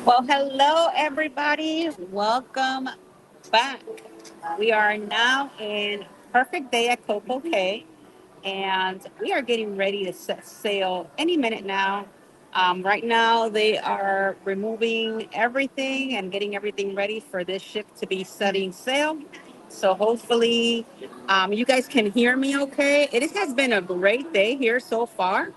Well, hello, everybody. Welcome back. We are now in Perfect Day at Coco Cay, and we are getting ready to set sail any minute now. Right now, they are removing everything and getting everything ready for this ship to be setting sail. So, hopefully, you guys can hear me okay. It has been a great day here so far.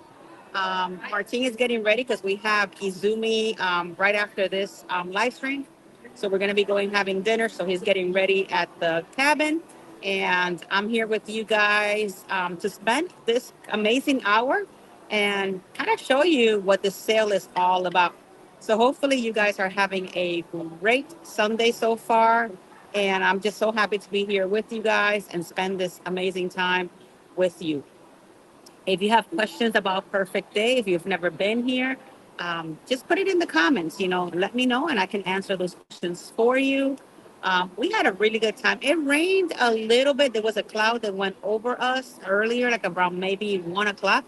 Martin is getting ready because we have Izumi right after this live stream. So we're going to be going having dinner. So he's getting ready at the cabin. And I'm here with you guys to spend this amazing hour and kind of show you what the sale is all about. So hopefully you guys are having a great Sunday so far. And I'm just so happy to be here with you guys and spend this amazing time with you. If you have questions about Perfect Day, if you've never been here, just put it in the comments. Let me know and I can answer those questions for you. We had a really good time. It rained a little bit. There was a cloud that went over us earlier, like around maybe 1 o'clock.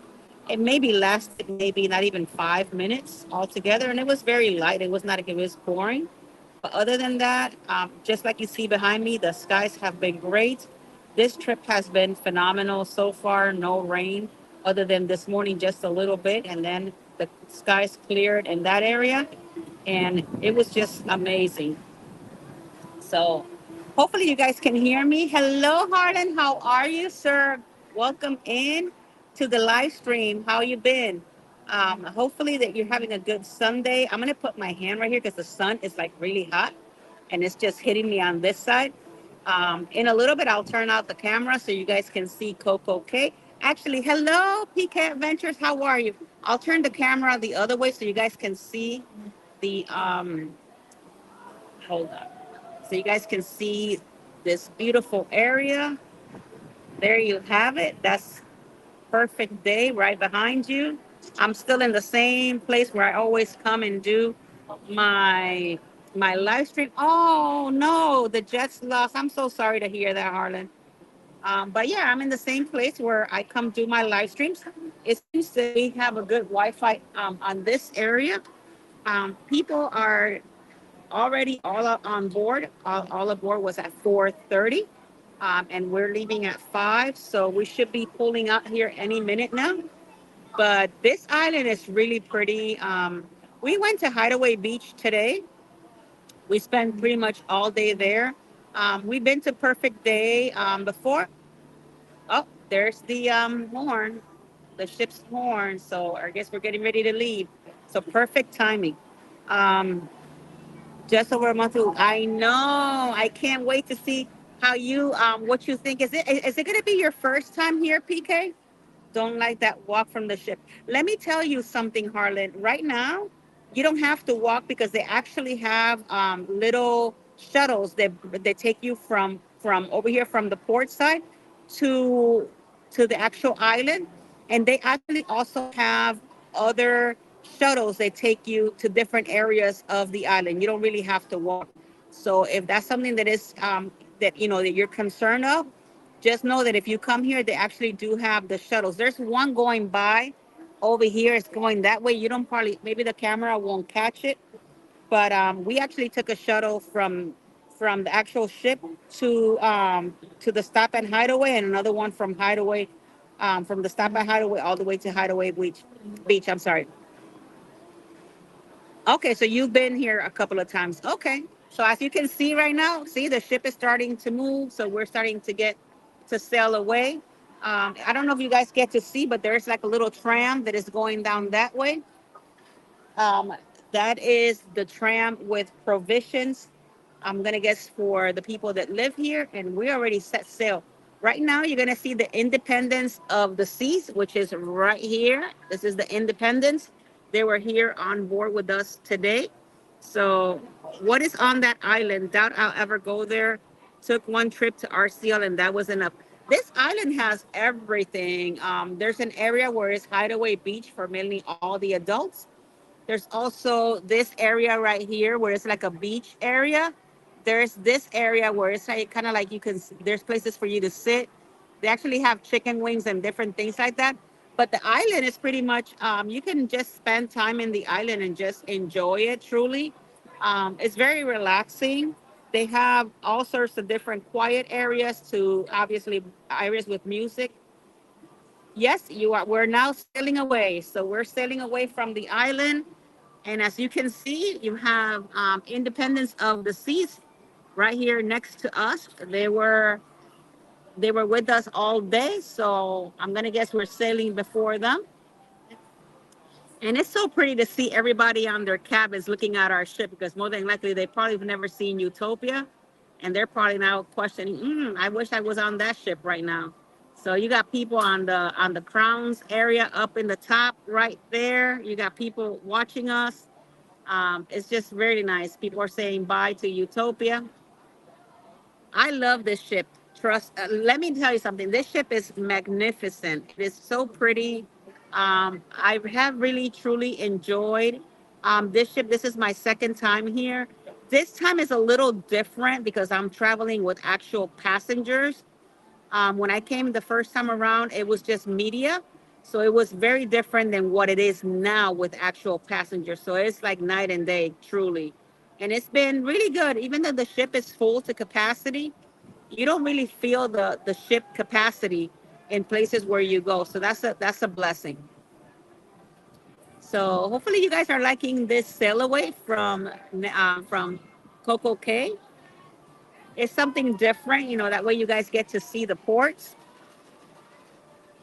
It maybe lasted maybe not even 5 minutes altogether, and it was very light. It was not like it was pouring. But other than that, just like you see behind me, the skies have been great. This trip has been phenomenal so far. No rain, other than this morning, just a little bit, and then the skies cleared in that area, and it was just amazing. So hopefully you guys can hear me. Hello, Harlan. How are you, sir? Welcome in to the live stream. How you been? Hopefully that you're having a good Sunday. I'm gonna put my hand right here because the sun is like really hot and it's just hitting me on this side. In a little bit, I'll turn out the camera so you guys can see Coco Cay. Actually, hello, PK Adventures. How are you? I'll turn the camera the other way so you guys can see the hold on. So you guys can see this beautiful area. There you have it. That's Perfect Day right behind you. I'm still in the same place where I always come and do my my live stream. Oh no, the Jets lost. I'm so sorry to hear that, Harlan. But yeah, I'm in the same place where I come do my live streams. It seems that we have a good Wi-Fi on this area. People are already on board. All aboard was at 4:30, and we're leaving at 5. So we should be pulling out here any minute now. But this island is really pretty. We went to Hideaway Beach today. We spent pretty much all day there. We've been to Perfect Day before. Oh, there's the horn, the ship's horn. So I guess we're getting ready to leave. So perfect timing. Um, just over a month ago. I know. I can't wait to see how you what you think. Is it going to be your first time here, PK? Don't like that walk from the ship. Let me tell you something, Harlan. Right now, you don't have to walk because they actually have little shuttles that take you from over here from the port side to the actual island, and they actually also have other shuttles that take you to different areas of the island. You don't really have to walk. So if that's something that is that that you're concerned of, just know that if you come here, they actually do have the shuttles. There's one going by over here. It's going that way. You don't probably, maybe the camera won't catch it, but we actually took a shuttle from the actual ship to the stop at Hideaway, and another one from Hideaway, from the stop at Hideaway all the way to Hideaway Beach. Beach. I'm sorry. Okay, so you've been here a couple of times. Okay. So as you can see right now, see the ship is starting to move. So we're starting to get to sail away. I don't know if you guys get to see, but there's like a little tram that is going down that way. Um, that is the tram with provisions. I'm gonna guess for the people that live here, and we already set sail. Right now, you're gonna see the Independence of the Seas, which is right here. This is the Independence. They were here on board with us today. So, what is on that island? Doubt I'll ever go there. Took one trip to RCL, and that was enough. This island has everything. There's an area where it's Hideaway Beach for mainly all the adults. There's also this area right here where it's like a beach area. There's this area where it's like kind of like there's places for you to sit. They actually have chicken wings and different things like that. But the island is pretty much, you can just spend time in the island and just enjoy it truly. It's very relaxing. They have all sorts of different quiet areas to obviously areas with music. Yes, you are. We're now sailing away. So we're sailing away from the island. And as you can see, you have Independence of the Seas right here next to us. They were with us all day. So I'm gonna guess we're sailing before them. And it's so pretty to see everybody on their cabins looking at our ship because more than likely they probably have never seen Utopia. And they're probably now questioning, I wish I was on that ship right now. So you got people on the crowns area up in the top right there. You got people watching us. It's just very nice. People are saying bye to Utopia. I love this ship. Trust. Let me tell you something. This ship is magnificent. It is so pretty. I have really truly enjoyed this ship. This is my second time here. This time is a little different because I'm traveling with actual passengers. When I came the first time around, it was just media. So it was very different than what it is now with actual passengers. So it's like night and day, truly. And it's been really good. Even though the ship is full to capacity, you don't really feel the ship capacity in places where you go. So that's a blessing. So hopefully you guys are liking this sail away from Coco Cay. It's something different, that way you guys get to see the ports.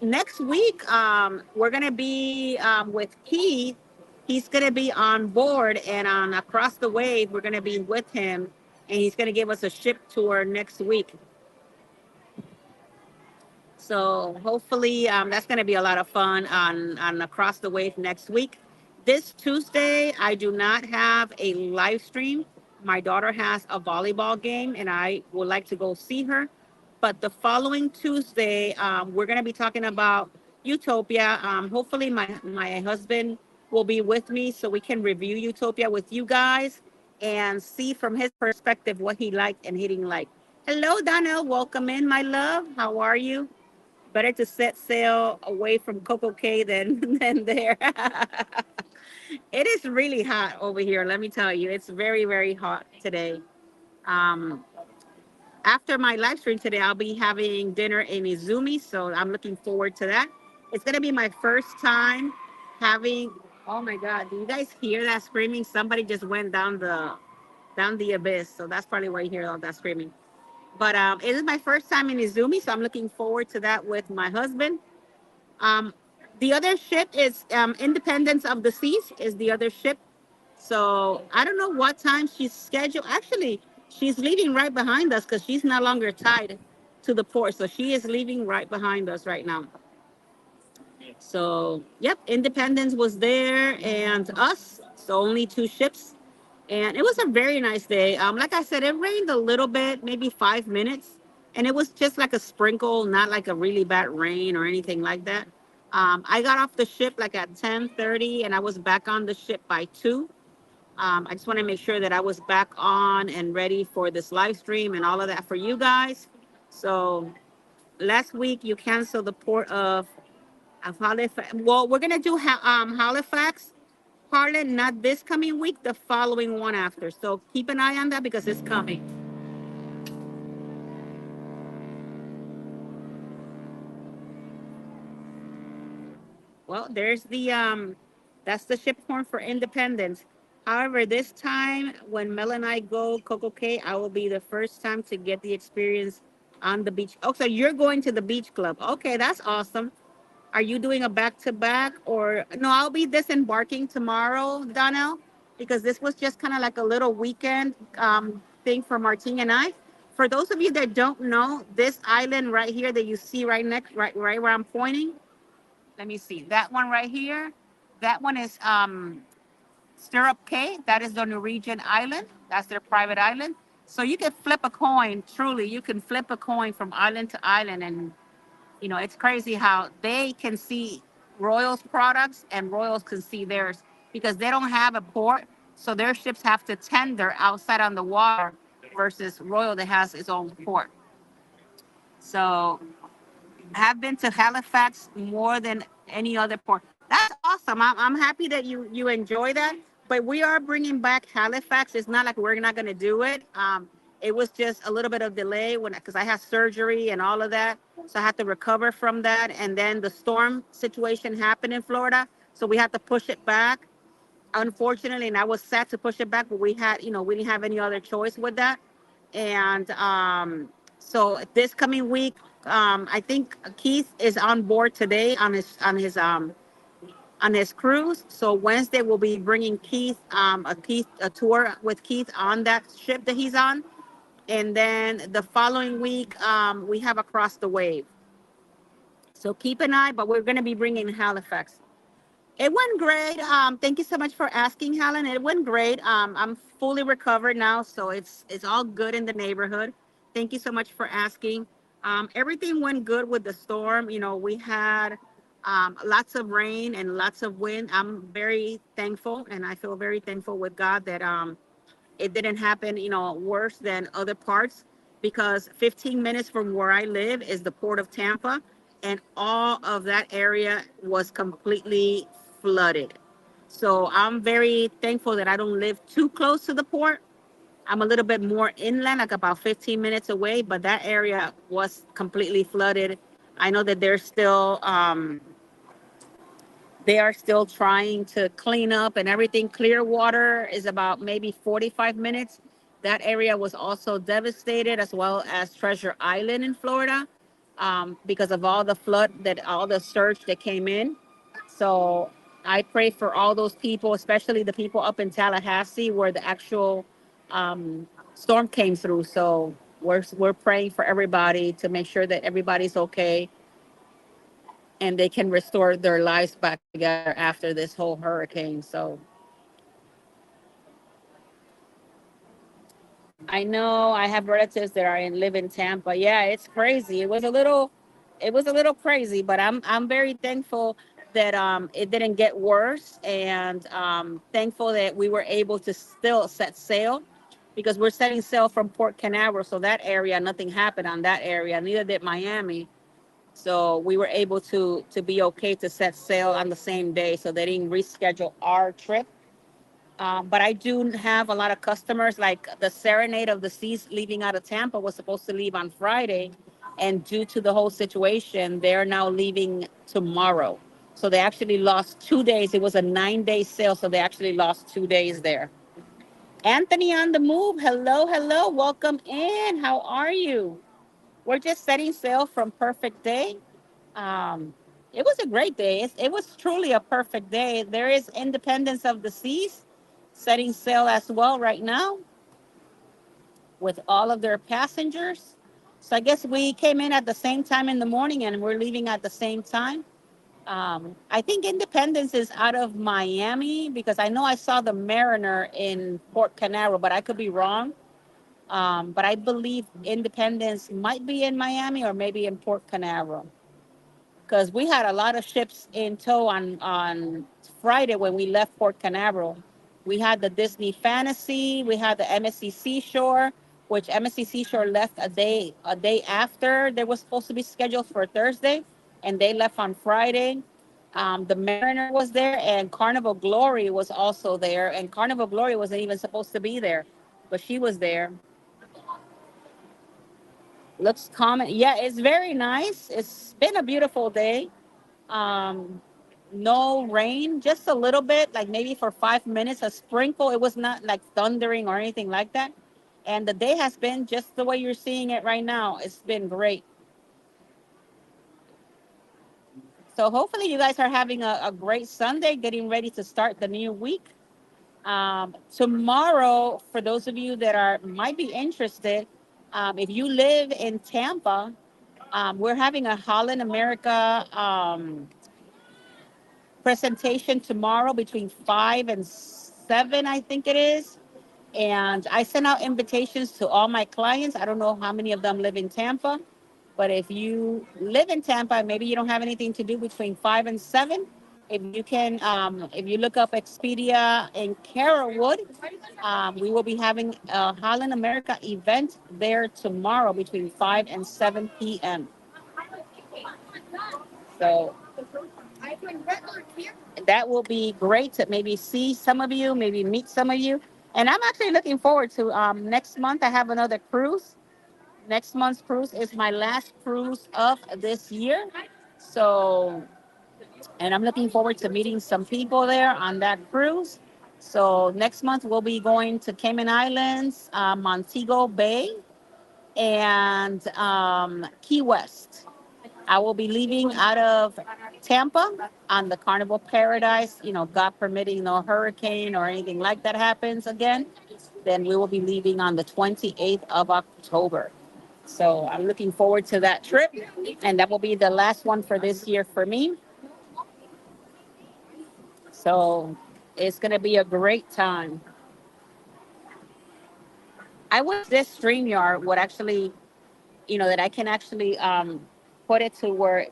Next week, we're gonna be with Keith. He's gonna be on board, and on across the wave, we're gonna be with him, and he's gonna give us a ship tour next week. So hopefully that's going to be a lot of fun on Across the Wave next week. This Tuesday, I do not have a live stream. My daughter has a volleyball game, and I would like to go see her. But the following Tuesday, we're going to be talking about Utopia. Hopefully, my husband will be with me so we can review Utopia with you guys and see from his perspective what he liked and he didn't like. Hello, Donnell. Welcome in, my love. How are you? Better to set sail away from Coco Cay than than there. It is really hot over here. Let me tell you, it's very very hot today. Um, After my live stream today, I'll be having dinner in Izumi, so I'm looking forward to that. It's gonna be my first time having. Oh my God! Do you guys hear that screaming? Somebody just went down the abyss, so that's probably why you hear all that screaming. But it is my first time in Izumi, so I'm looking forward to that with my husband. Um, the other ship is Independence of the Seas is the other ship. So I don't know what time she's scheduled. Actually, she's leaving right behind us because she's no longer tied to the port. So she is leaving right behind us right now. So, yep, Independence was there and us. So only two ships. And it was a very nice day. Like I said, it rained a little bit, maybe 5 minutes. And it was just like a sprinkle, not like a really bad rain or anything like that. I got off the ship like at 10:30 and I was back on the ship by 2. I just want to make sure that I was back on and ready for this live stream and all of that for you guys. So last week you canceled the port of Halifax. Well, we're gonna do Halifax, Harlan, not this coming week, the following one after. So keep an eye on that because it's coming. Well, there's that's the ship horn for Independence. However, this time when Mel and I go Coco Cay, I will be the first time to get the experience on the beach. Oh, so you're going to the beach club? Okay, that's awesome. Are you doing a back to back or no? I'll be disembarking tomorrow, Donnell, because this was just kind of like a little weekend thing for Martine and I. For those of you that don't know, this island right here that you see right where I'm pointing. Let me see that one right here. That one is Stirrup Cay. That is the Norwegian island. That's their private island. So you can flip a coin. Truly, you can flip a coin from island to island, and it's crazy how they can see Royal's products and Royals can see theirs because they don't have a port. So their ships have to tender outside on the water versus Royal that has its own port. So I have been to Halifax more than any other port. That's awesome. I'm happy that you enjoy that. but we are bringing back Halifax. It's not like we're not going to do it. It was just a little bit of delay when because I had surgery and all of that, so I had to recover from that. And then the storm situation happened in Florida, so we had to push it back. Unfortunately, and I was sad to push it back, but we didn't have any other choice with that. And so this coming week, I think Keith is on board today on his cruise. So Wednesday we'll be bringing Keith a tour with Keith on that ship that he's on, and then the following week we have Across the Wave. So keep an eye, but we're going to be bringing Halifax. It went great. Thank you so much for asking, Helen. It went great. I'm fully recovered now, so it's all good in the neighborhood. Thank you so much for asking. Everything went good with the storm. We had lots of rain and lots of wind. I'm very thankful, and I feel very thankful with God that it didn't happen, worse than other parts, because 15 minutes from where I live is the port of Tampa, and all of that area was completely flooded. So I'm very thankful that I don't live too close to the port. I'm a little bit more inland, like about 15 minutes away, but that area was completely flooded. I know that they are still trying to clean up and everything. Clearwater is about maybe 45 minutes. That area was also devastated, as well as Treasure Island in Florida, because of all the all the surge that came in. So I pray for all those people, especially the people up in Tallahassee where the actual storm came through. So we're praying for everybody to make sure that everybody's okay and they can restore their lives back together after this whole hurricane. So I know I have relatives that live in Tampa. Yeah, it's crazy. It was a little crazy, but I'm very thankful that it didn't get worse, and thankful that we were able to still set sail, because we're setting sail from Port Canaveral, so that area, nothing happened on that area. Neither did Miami. So we were able to be okay to set sail on the same day, so they didn't reschedule our trip. But I do have a lot of customers, like the Serenade of the Seas leaving out of Tampa was supposed to leave on Friday. And due to the whole situation, they're now leaving tomorrow. So they actually lost 2 days. It was a 9-day sail, so they actually lost 2 days there. Anthony on the move. Hello, hello. Welcome in. How are you? We're just setting sail from Perfect Day. Um, it was a great day. It was truly a perfect day. There is Independence of the Seas setting sail as well right now with all of their passengers. So I guess we came in at the same time in the morning and we're leaving at the same time. I think Independence is out of Miami, because I know I saw the Mariner in Port Canaveral, but I could be wrong. But I believe Independence might be in Miami or maybe in Port Canaveral, because we had a lot of ships in tow on Friday when we left Port Canaveral. We had the Disney Fantasy, we had the MSC Seashore, which MSC Seashore left a day after they were supposed to be scheduled for Thursday, and they left on Friday. The Mariner was there, and Carnival Glory was also there, and Carnival Glory wasn't even supposed to be there, but she was there. Looks common. Yeah, it's very nice. It's been a beautiful day. Um, no rain, just a little bit, like maybe for 5 minutes, a sprinkle. It was not like thundering or anything like that. And the day has been just the way you're seeing it right now. It's been great. So hopefully you guys are having a great Sunday, getting ready to start the new week. Tomorrow, for those of you that might be interested, if you live in Tampa, we're having a Holland America presentation tomorrow between 5 and 7, I think it is. And I sent out invitations to all my clients. I don't know how many of them live in Tampa, but if you live in Tampa, maybe you don't have anything to do between 5 and 7. If you look up Expedia in Carrollwood, we will be having a Holland America event there tomorrow between 5 and 7 p.m. So that will be great to maybe see some of you, maybe meet some of you. And I'm actually looking forward to next month. I have another cruise. Next month's cruise is my last cruise of this year. So, and I'm looking forward to meeting some people there on that cruise. So next month we'll be going to Cayman Islands, Montego Bay, and Key West. I will be leaving out of Tampa on the Carnival Paradise. You know, God permitting, no hurricane or anything like that happens again. Then we will be leaving on the 28th of October. So I'm looking forward to that trip. And that will be the last one for this year for me. So it's going to be a great time. I wish this StreamYard would actually, that I can actually put it to where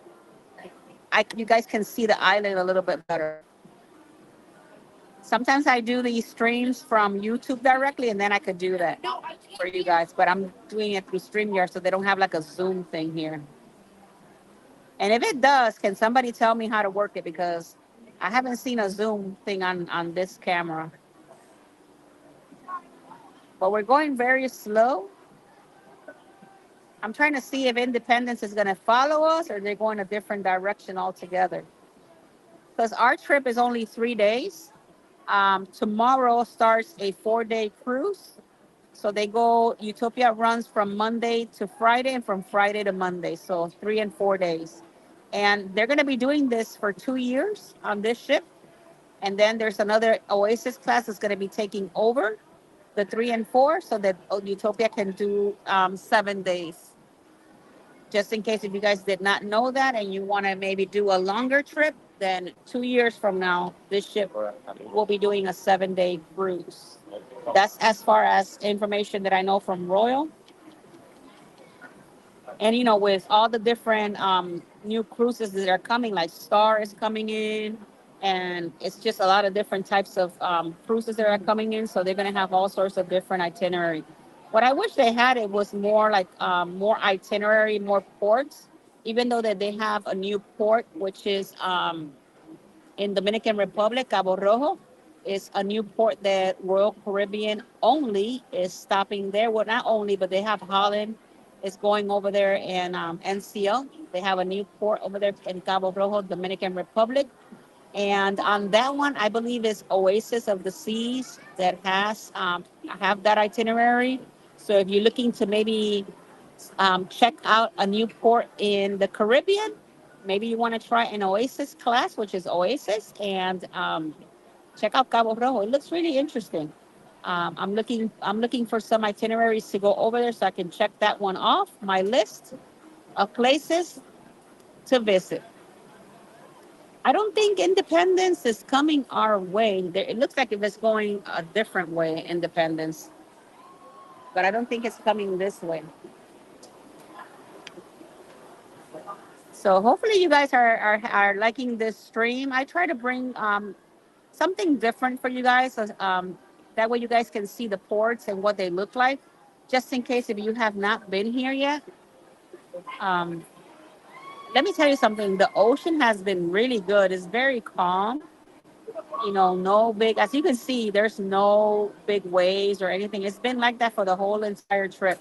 you guys can see the island a little bit better. Sometimes I do these streams from YouTube directly, and then I could do that for you guys. But I'm doing it through StreamYard, so they don't have like a Zoom thing here. And if it does, can somebody tell me how to work it? Because I haven't seen a Zoom thing on this camera. But we're going very slow. I'm trying to see if Independence is going to follow us or they're going a different direction altogether. Because our trip is only 3 days. Tomorrow starts a 4-day cruise. So they go, Utopia runs from Monday to Friday and from Friday to Monday. So 3 and 4 days. And they're going to be doing this for 2 years on this ship. And then there's another Oasis class that's going to be taking over the 3 and 4 so that Utopia can do 7 days. Just in case if you guys did not know that and you want to maybe do a longer trip, then 2 years from now, this ship will be doing a 7-day cruise. That's as far as information that I know from Royal. And with all the different new cruises that are coming, like Star is coming in, and it's just a lot of different types of cruises that are coming in. So they're going to have all sorts of different itinerary. What I wish they had it was more like more itinerary, more ports. Even though that they have a new port, which is in Dominican Republic, Cabo Rojo, is a new port that Royal Caribbean only is stopping there. Well, not only, but they have Holland is going over there and NCL. They have a new port over there in Cabo Rojo, Dominican Republic. And on that one, I believe is Oasis of the Seas that has have that itinerary. So if you're looking to maybe check out a new port in the Caribbean, maybe you want to try an Oasis class, which is Oasis, and check out Cabo Rojo. It looks really interesting. I'm looking for some itineraries to go over there so I can check that one off my list of places to visit. I don't think Independence is coming our way. It looks like if it's going a different way, Independence, but I don't think it's coming this way. So hopefully you guys are liking this stream. I try to bring something different for you guys. That way you guys can see the ports and what they look like. Just in case if you have not been here yet. Um, Let me tell you something. The ocean has been really good. It's very calm. No big, as you can see, there's no big waves or anything. It's been like that for the whole entire trip.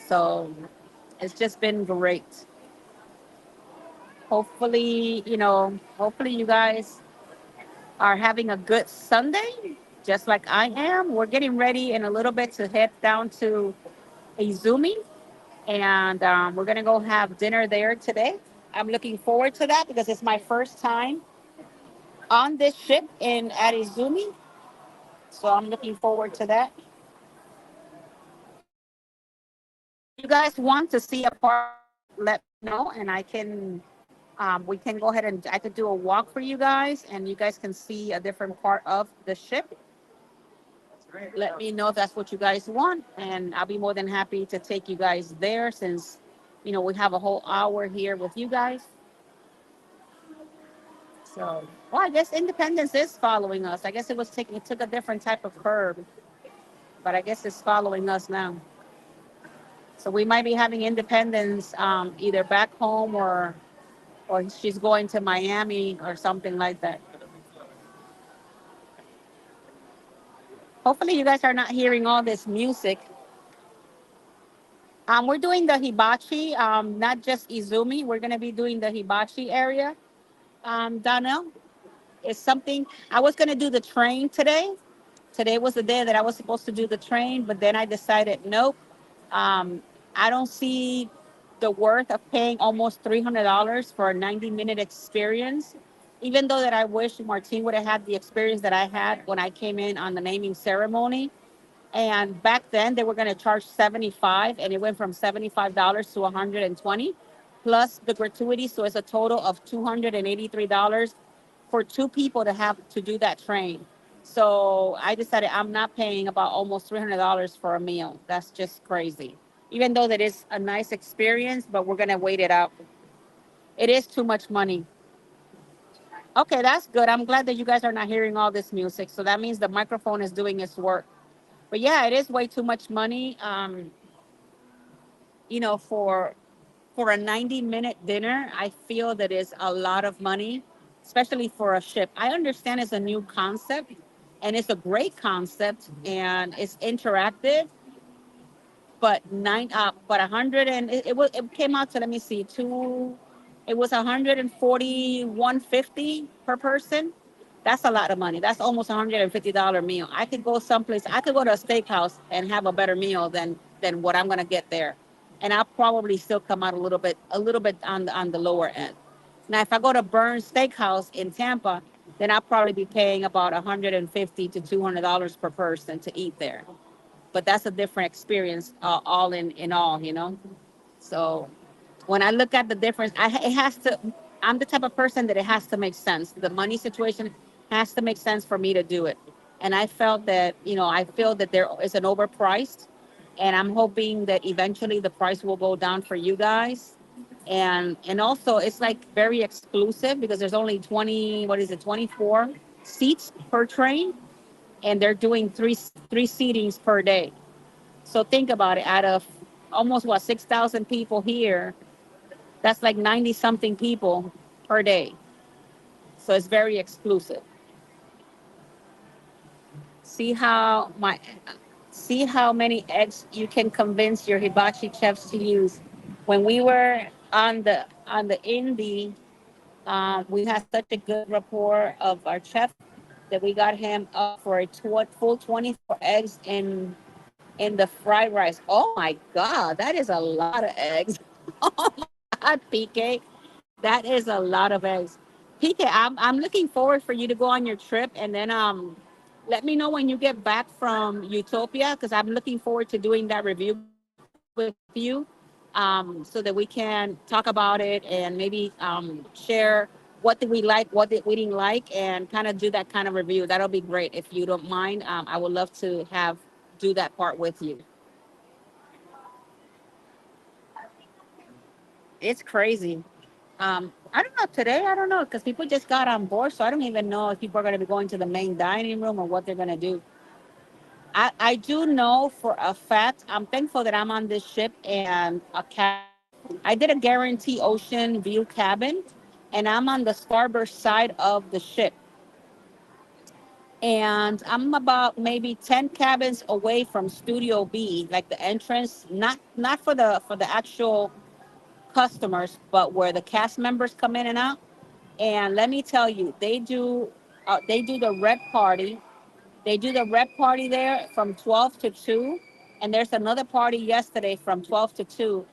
So it's just been great. Hopefully you guys are having a good Sunday, just like I am. We're getting ready in a little bit to head down to Izumi, and we're gonna go have dinner there today. I'm looking forward to that because it's my first time on this ship in at Izumi, so I'm looking forward to that. If you guys want to see a part, let me know, and we can go ahead and I could do a walk for you guys, and you guys can see a different part of the ship. Let me know if that's what you guys want, and I'll be more than happy to take you guys there since, we have a whole hour here with you guys. So, well, I guess Independence is following us. I guess it took a different type of curve, but I guess it's following us now. So we might be having Independence either back home or she's going to Miami or something like that. Hopefully, you guys are not hearing all this music. We're doing the hibachi, not just Izumi. We're going to be doing the hibachi area. Donnell, it's something I was going to do the train today. Today was the day that I was supposed to do the train, but then I decided, nope, um, I don't see the worth of paying almost $300 for a 90-minute experience. Even though that I wish Martine would have had the experience that I had when I came in on the naming ceremony. And back then they were going to charge 75, and it went from $75 to 120 plus the gratuity. So it's a total of $283 for two people to have to do that train. So I decided I'm not paying about almost $300 for a meal. That's just crazy. Even though that is a nice experience, but we're going to wait it out. It is too much money. Okay, that's good. I'm glad that you guys are not hearing all this music. So that means the microphone is doing its work. But yeah, it is way too much money. For a 90-minute dinner, I feel that is a lot of money, especially for a ship. I understand it's a new concept, and it's a great concept, and it's interactive, but 100, and it came out to, let me see, it was 140, 150 per person. That's a lot of money. That's almost $150 meal. I could go someplace. I could go to a steakhouse and have a better meal than what I'm gonna get there, and I'll probably still come out a little bit on the lower end. Now, if I go to Burns Steakhouse in Tampa, then I'll probably be paying about 150 to $200 per person to eat there. But that's a different experience, all in all. So when I look at the difference, it has to. I'm the type of person that it has to make sense. The money situation has to make sense for me to do it. And I felt that, I feel that there is an overpriced, and I'm hoping that eventually the price will go down for you guys. And also it's like very exclusive because there's only 20, what is it, 24 seats per train, and they're doing three seatings per day. So think about it. Out of almost 6,000 people here, that's like 90 something people per day. So it's very exclusive. See how my See how many eggs you can convince your hibachi chefs to use. When we were on the indie, we had such a good rapport of our chef that we got him up for a full 24 eggs in the fried rice. Oh my God, that is a lot of eggs. Oh my God, PK, that is a lot of eggs. PK, I'm looking forward for you to go on your trip, and then let me know when you get back from Utopia, because I'm looking forward to doing that review with you, so that we can talk about it and maybe share what did we like, what did we didn't like, and kind of do that kind of review. That'll be great if you don't mind. I would love to have do that part with you. It's crazy. I don't know today. I don't know because people just got on board, so I don't even know if people are going to be going to the main dining room or what they're going to do. I do know for a fact. I'm thankful that I'm on this ship and a cabin. I did a guarantee ocean view cabin, and I'm on the starboard side of the ship, and I'm about maybe 10 cabins away from Studio B, like the entrance, not for the actual customers, but where the cast members come in and out. And let me tell you, they do the red party. They do the red party there from 12 to 2. And there's another party yesterday from 12 to 2.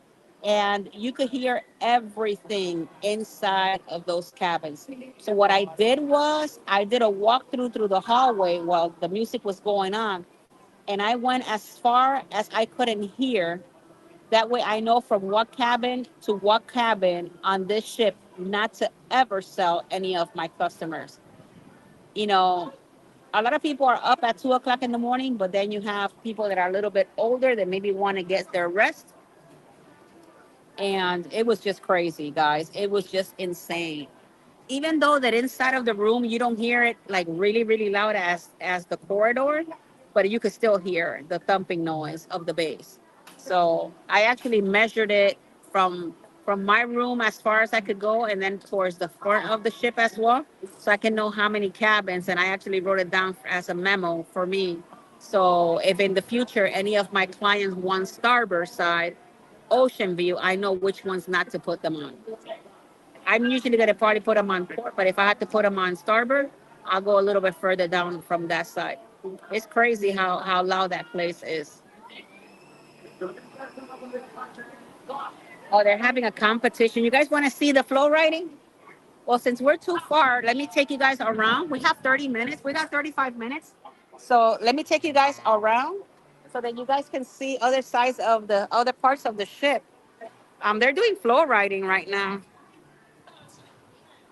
And you could hear everything inside of those cabins. So what I did was I did a walkthrough through the hallway while the music was going on. And I went as far as I couldn't hear. That way I know from what cabin to what cabin on this ship not to ever sell any of my customers. You know, a lot of people are up at 2 o'clock in the morning, but then you have people that are a little bit older that maybe want to get their rest. And it was just crazy, guys. It was just insane. Even though that inside of the room you don't hear it like really, really loud as the corridor, but you could still hear the thumping noise of the bass. So I actually measured it from from my room as far as I could go, and then towards the front of the ship as well, so I can know how many cabins. And I actually wrote it down as a memo for me. So if in the future any of my clients want starboard side, ocean view, I know which ones not to put them on. I'm usually gonna probably put them on port, but if I had to put them on starboard, I'll go a little bit further down from that side. It's crazy how loud that place is. Oh, they're having a competition. You guys want to see the flow riding? Well, since we're too far, let me take you guys around. We have 30 minutes. We got 35 minutes. So let me take you guys around so that you guys can see other sides of the other parts of the ship. They're doing flow riding right now.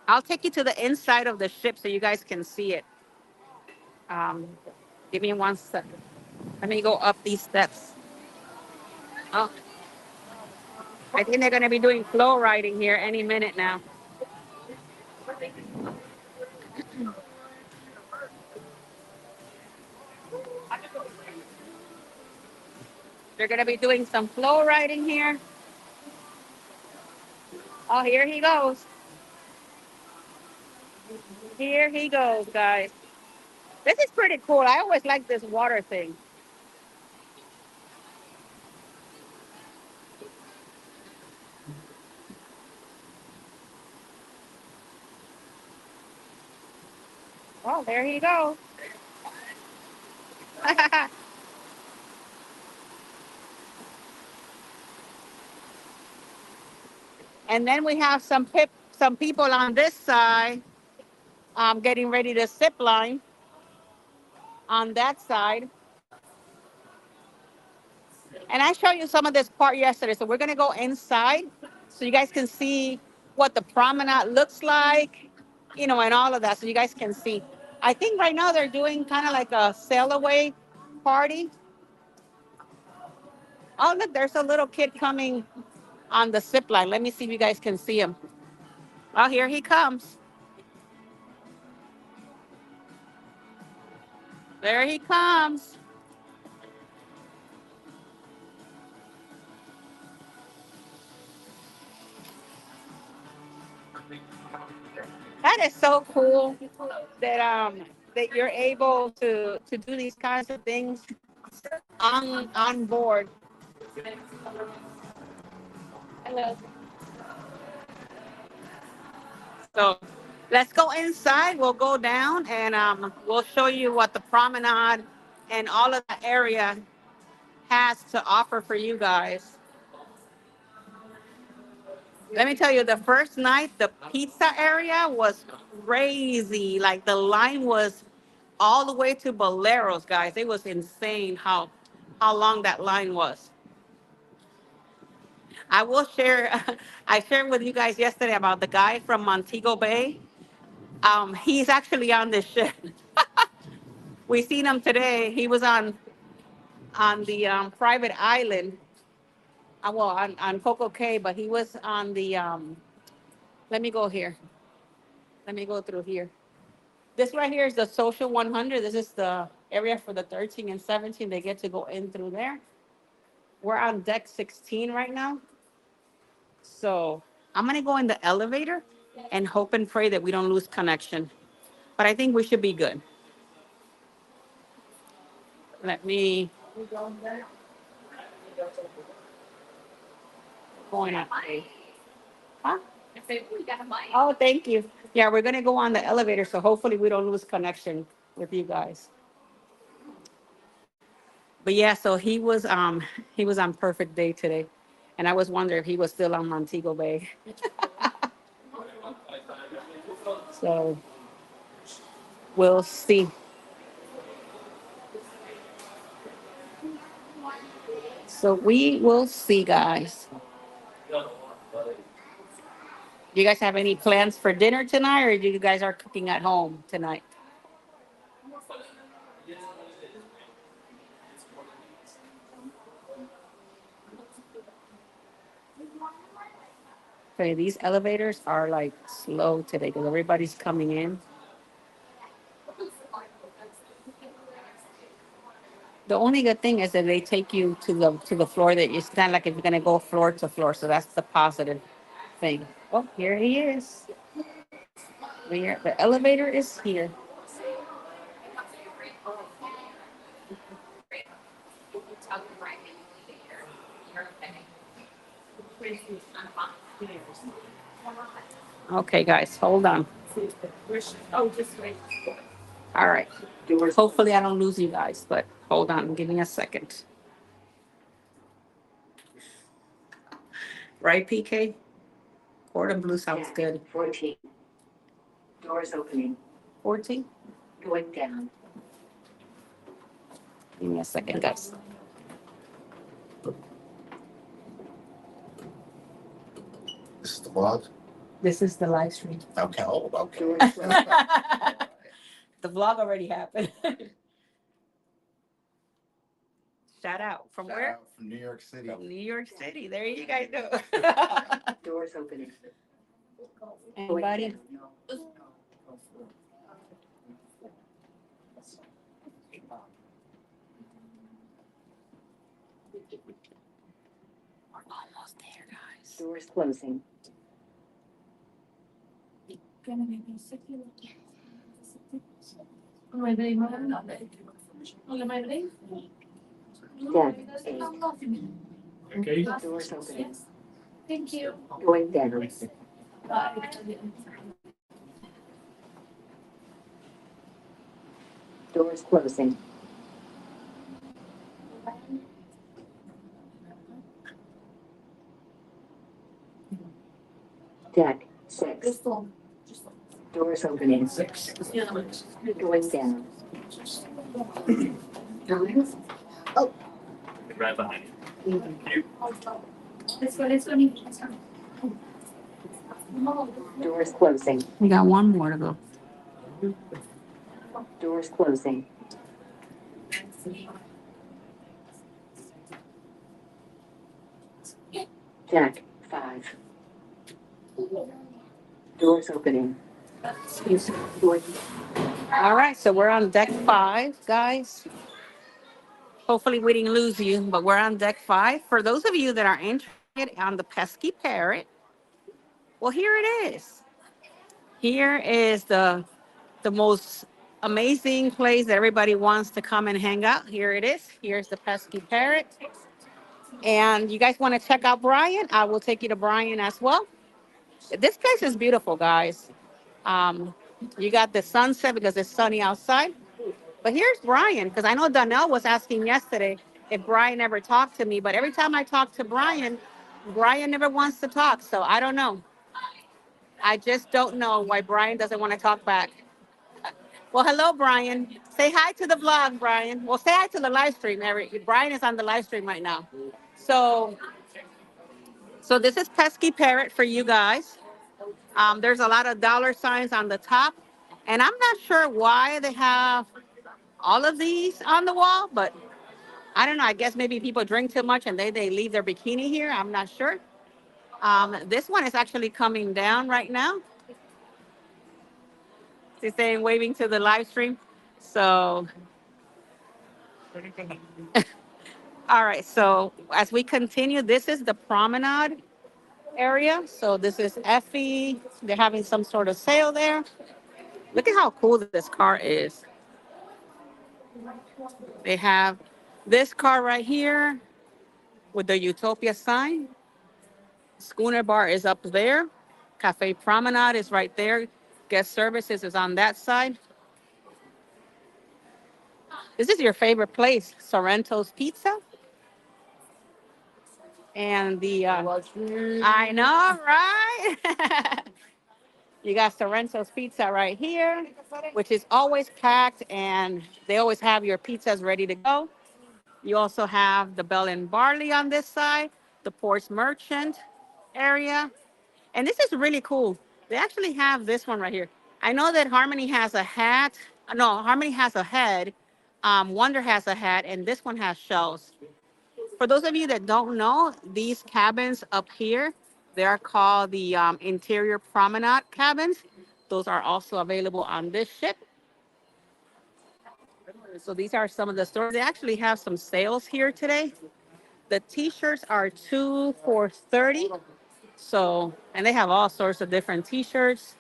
I'll take you to the inside of the ship so you guys can see it. Um, give me one second. Let me go up these steps. Oh, I think they're going to be doing flow riding here any minute now. They're going to be doing some flow riding here. Oh, here he goes. Here he goes, guys. This is pretty cool. I always like this water thing. Oh, there he goes. And then we have some people on this side getting ready to zip line on that side. And I showed you some of this part yesterday. So we're going to go inside so you guys can see what the promenade looks like, and all of that. So you guys can see. I think right now they're doing kind of like a sail away party. Oh, look, there's a little kid coming on the zip line. Let me see if you guys can see him. Oh, here he comes. There he comes. That is so cool that you're able to do these kinds of things on board. Hello. So let's go inside. We'll go down and we'll show you what the promenade and all of the area has to offer for you guys. Let me tell you, the first night, the pizza area was crazy. Like the line was all the way to Boleros, guys. It was insane how long that line was. I will share. I shared with you guys yesterday about the guy from Montego Bay. He's actually on this ship. We seen him today. He was on the private island. Well, on Coco Cay, but he was on the. Let me go here. Let me go through here. This right here is the social 100. This is the area for the 13 and 17. They get to go in through there. We're on deck 16 right now. So I'm gonna go in the elevator and hope and pray that we don't lose connection. But I think we should be good. Let me going up. Huh? Oh, thank you. Yeah, we're gonna go on the elevator, so hopefully we don't lose connection with you guys. But yeah, so he was on perfect day today. And I was wondering if he was still on Montego Bay. So we'll see. So we will see, guys. Do you guys have any plans for dinner tonight, or do you guys are cooking at home tonight? Okay, these elevators are like slow today because everybody's coming in. The only good thing is that they take you to the floor that you stand like if you're gonna go floor to floor. So that's the positive. thing. Oh, here he is. The elevator is here. Okay, guys, hold on. All right. Hopefully, I don't lose you guys, but hold on. Give me a second. Right, PK? Quarter blue sounds good. 14. Doors opening. 14? Going down. Give me a second, guys. This is the vlog? This is the live stream. Okay, oh, okay. The vlog already happened. Shout out. From Shout where? out from New York City. From New York City. There you guys go. Doors opening. Anybody? We're almost there, guys. Doors closing. Deck 8. Okay. Doors opening. Thank you. Going down. Doors closing. Deck 6. Doors opening. 6. Going down. Right behind you. Let's go. Doors closing. We got one more to go. Doors closing. Deck 5. Doors opening. Excuse me. Going. All right, so we're on deck 5, guys. Hopefully we didn't lose you, but we're on deck 5. For those of you that are interested on the pesky parrot, well, here it is. Here is the most amazing place that everybody wants to come and hang out. Here it is. Here's the pesky parrot. And you guys want to check out Brian? I will take you to Brian as well. This place is beautiful, guys. Um, you got the sunset because it's sunny outside. But here's Brian, because I know Donnell was asking yesterday if Brian ever talked to me. But every time I talk to Brian, Brian never wants to talk. So I don't know. I just don't know why Brian doesn't want to talk back. Well, hello, Brian. Say hi to the vlog, Brian. Well, say hi to the live stream. Brian is on the live stream right now. So, so this is Pesky Parrot for you guys. There's a lot of dollar signs on the top, and I'm not sure why they have all of these on the wall, but I don't know. I guess maybe people drink too much and they leave their bikini here. I'm not sure. This one is actually coming down right now. She's saying waving to the live stream. So, all right. So as we continue, this is the promenade area. So this is Effie. They're having some sort of sale there. Look at how cool this car is. They have this car right here with the Utopia sign. Schooner Bar is up there. Cafe Promenade is right there. Guest services is on that side. This is your favorite place, Sorrento's Pizza. And the, I know, right? You got Sorrento's Pizza right here, which is always packed, and they always have your pizzas ready to go. You also have the Bell and Barley on this side, the Ports Merchant area. And this is really cool. They actually have this one right here. I know that Harmony has a hat. No, Harmony has a head. Wonder has a hat, and this one has shells. For those of you that don't know, these cabins up here, they are called the interior promenade cabins. Those are also available on this ship. So these are some of the stores. They actually have some sales here today. The t-shirts are 2 for 30. So, and they have all sorts of different T-shirts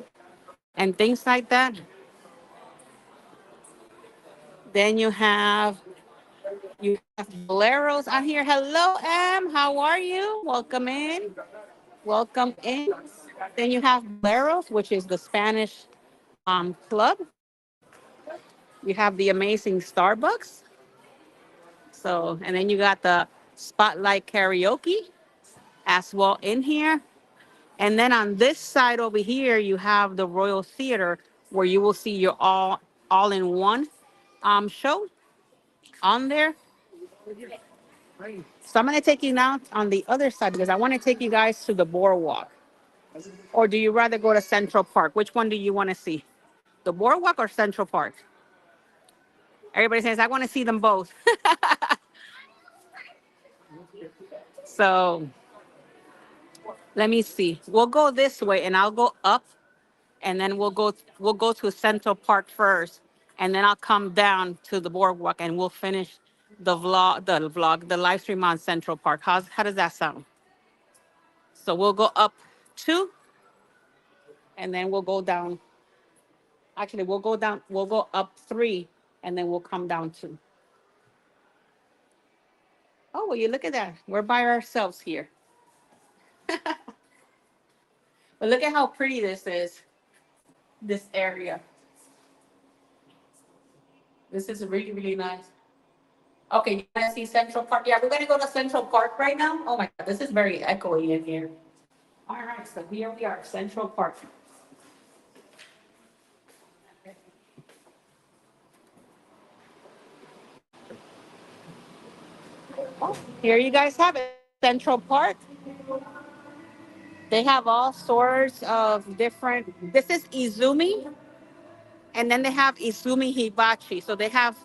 and things like that. Then you have Boleros on here. Hello, Em. How are you? Welcome in. Welcome in. Then you have Boleros, which is the Spanish club. You have the amazing Starbucks. So, and then you got the Spotlight Karaoke as well in here. And then on this side over here, you have the Royal Theater, where you will see your all in one show on there. So I'm gonna take you now on the other side because I want to take you guys to the boardwalk. Or do you rather go to Central Park? Which one do you want to see? The boardwalk or Central Park? Everybody says I want to see them both. So let me see. We'll go this way and I'll go up and then we'll go to Central Park first, and then I'll come down to the boardwalk and we'll finish the live stream on Central Park. How does that sound? So we'll go up two, and then we'll go down. Actually, we'll go up three, and then we'll come down two. Oh, well, you look at that. We're by ourselves here. But look at how pretty this is, this area. This is really, really nice. Okay, you guys see Central Park? Yeah, we're gonna go to Central Park right now. Oh my God, this is very echoey in here. All right, so here we are, Central Park. Oh, here you guys have it, Central Park. They have all sorts of different. This is Izumi, and then they have Izumi Hibachi. So they have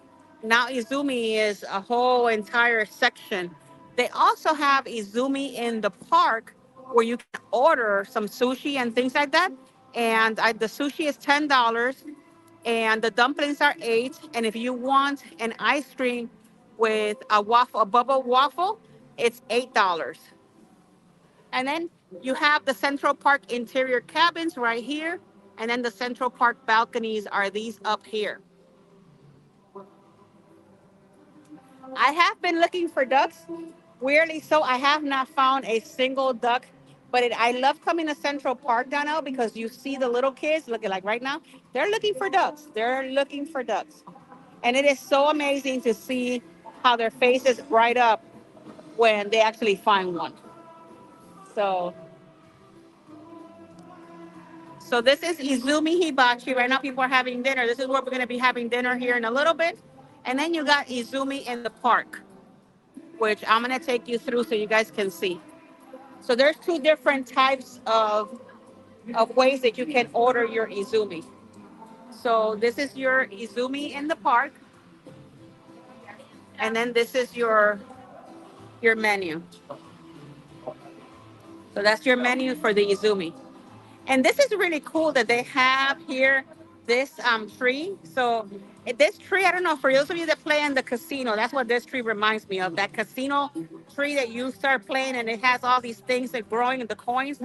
now Izumi is a whole entire section. They also have Izumi in the park where you can order some sushi and things like that. And the sushi is $10, and the dumplings are 8. And if you want an ice cream with a bubble waffle, it's $8. And then you have the Central Park interior cabins right here. And then the Central Park balconies are these up here. I have been looking for ducks. Weirdly so, I have not found a single duck. But I love coming to Central Park down now because you see the little kids looking like right now. They're looking for ducks. They're looking for ducks. And it is so amazing to see how their faces bright up when they actually find one. So So this is Izumi Hibachi. Right now people are having dinner. This is where we're going to be having dinner here in a little bit. And then you got Izumi in the park, which I'm going to take you through so you guys can see. So there's two different types of ways that you can order your Izumi. So this is your Izumi in the park. And then this is your menu. So that's your menu for the Izumi. And this is really cool that they have here this tree. So this tree, I don't know, for those of you that play in the casino, that's what this tree reminds me of. That casino tree that you start playing and it has all these things that growing in the coins.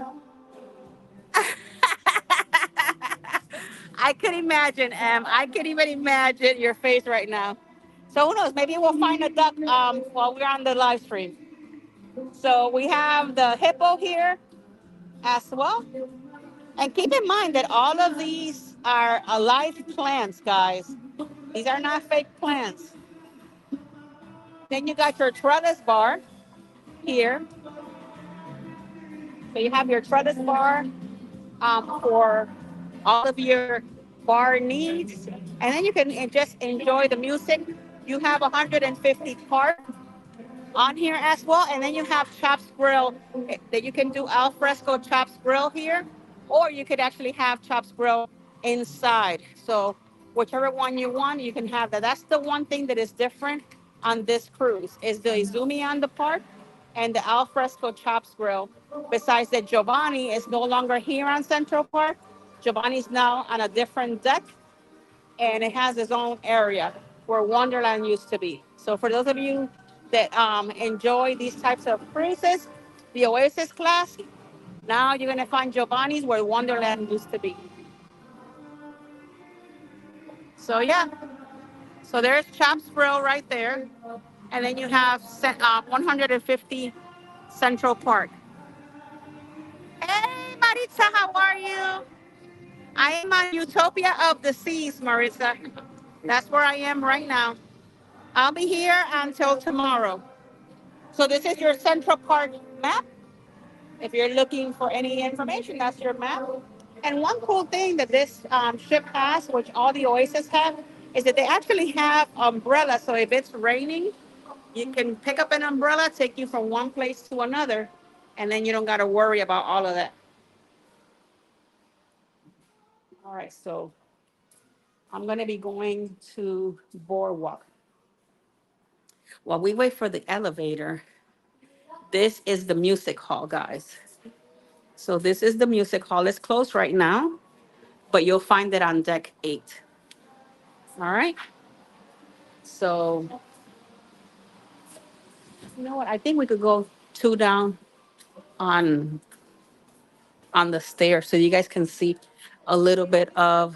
I could imagine, I could even imagine your face right now. So who knows? Maybe we'll find a duck while we're on the live stream. So we have the hippo here as well. And keep in mind that all of these are alive plants, guys. These are not fake plants. Then you got your trellis bar here. So you have your trellis bar for all of your bar needs. And then you can just enjoy the music. You have 150 cards on here as well. And then you have Chops Grill that you can do al fresco Chops Grill here, or you could actually have Chops Grill inside. So whichever one you want, you can have that. That's the one thing that is different on this cruise is the Izumi on the park and the al fresco Chops Grill. Besides that, Giovanni is no longer here on Central Park. Giovanni's now on a different deck and it has its own area where Wonderland used to be. So for those of you that enjoy these types of cruises, the Oasis class, Now you're gonna find Giovanni's where Wonderland used to be. So yeah, so there's Chops Grill right there, and then you have 150 Central Park. Hey, Maritza, how are you? I am on Utopia of the Seas, Maritza. That's where I am right now. I'll be here until tomorrow. So this is your Central Park map. If you're looking for any information, that's your map. And one cool thing that this ship has, which all the Oasis have, is that they actually have umbrellas. So if it's raining, you can pick up an umbrella, take you from one place to another, and then you don't got to worry about all of that. All right, so I'm going to be going to Boardwalk. While we wait for the elevator, this is the music hall, guys. So this is the music hall. It's closed right now, but you'll find it on deck 8. All right. So you know what? I think we could go 2 down on the stairs so you guys can see a little bit of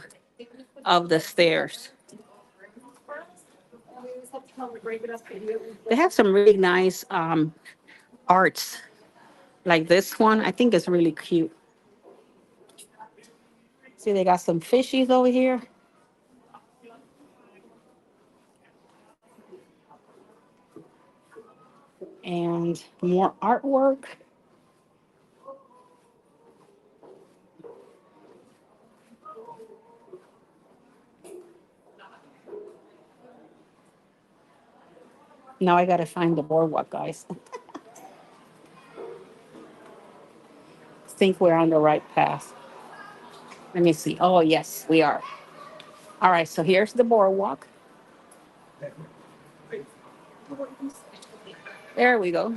the stairs. They have some really nice arts, like this one. I think it's really cute. See, they got some fishies over here and more artwork. Now I gotta find the boardwalk, guys. Think we're on the right path. Let me see. Oh, yes, we are. All right, so here's the boardwalk. There we go.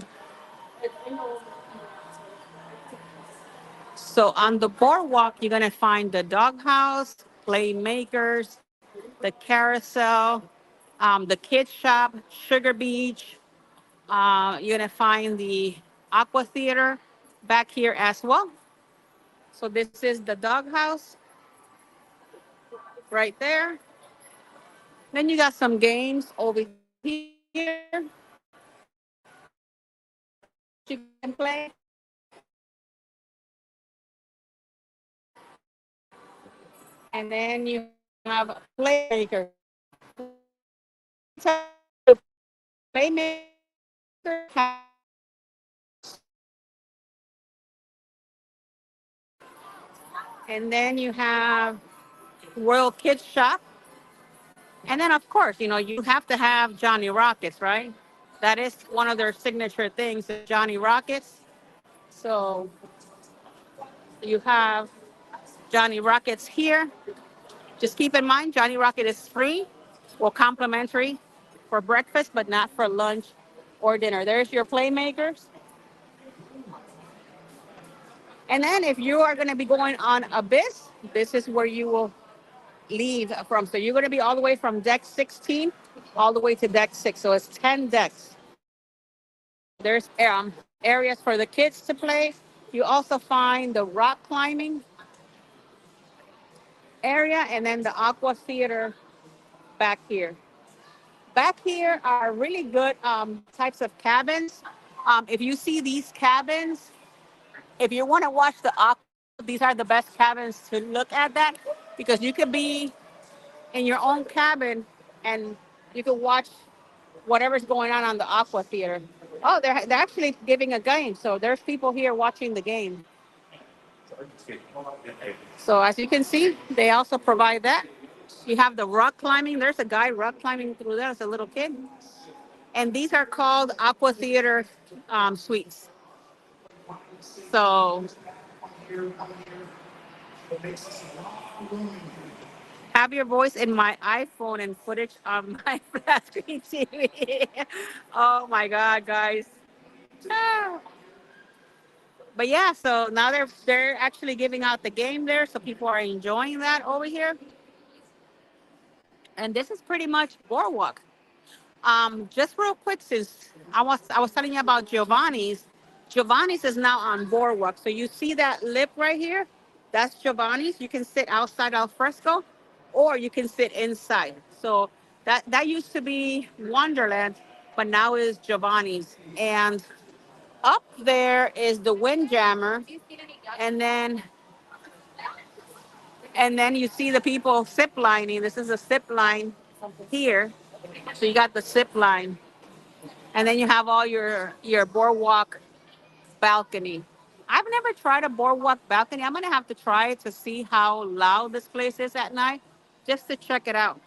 So on the boardwalk, you're gonna find the doghouse, playmakers, the carousel, the kids shop, Sugar Beach. You're gonna find the Aqua Theater back here as well. So this is the doghouse right there. Then you got some games over here you can play. And then you have Playmaker. Playmaker. And then you have Royal Kids Shop. And then, of course, you have to have Johnny Rockets, right? That is one of their signature things, Johnny Rockets. So you have Johnny Rockets here. Just keep in mind, Johnny Rocket is free or complimentary for breakfast, but not for lunch or dinner. There's your playmakers. And then if you are going to be going on Abyss, this is where you will leave from. So you're going to be all the way from deck 16 all the way to deck 6. So it's 10 decks. There's areas for the kids to play. You also find the rock climbing area and then the aqua theater back here. Back here are really good types of cabins. If you see these cabins, if you want to watch the aqua, these are the best cabins to look at that because you could be in your own cabin and you can watch whatever's going on the aqua theater. Oh, they're actually giving a game, so there's people here watching the game. So as you can see, they also provide that. You have the rock climbing. There's a guy rock climbing through there as a little kid. And these are called aqua theater suites. So have your voice in my iPhone and footage on my flat screen TV. Oh my God, guys. Ah. But yeah, so now they're actually giving out the game there, so people are enjoying that over here. And this is pretty much Boardwalk. Just real quick, since I was telling you about Giovanni's. Giovanni's is now on boardwalk. So you see that lip right here? That's Giovanni's. You can sit outside al fresco, or you can sit inside. So that used to be Wonderland, but now is Giovanni's. And up there is the Windjammer, and then you see the people zip lining. This is a zip line here. So you got the zip line, and then you have all your boardwalk balcony. I've never tried a boardwalk balcony. I'm gonna have to try it to see how loud this place is at night, just to check it out.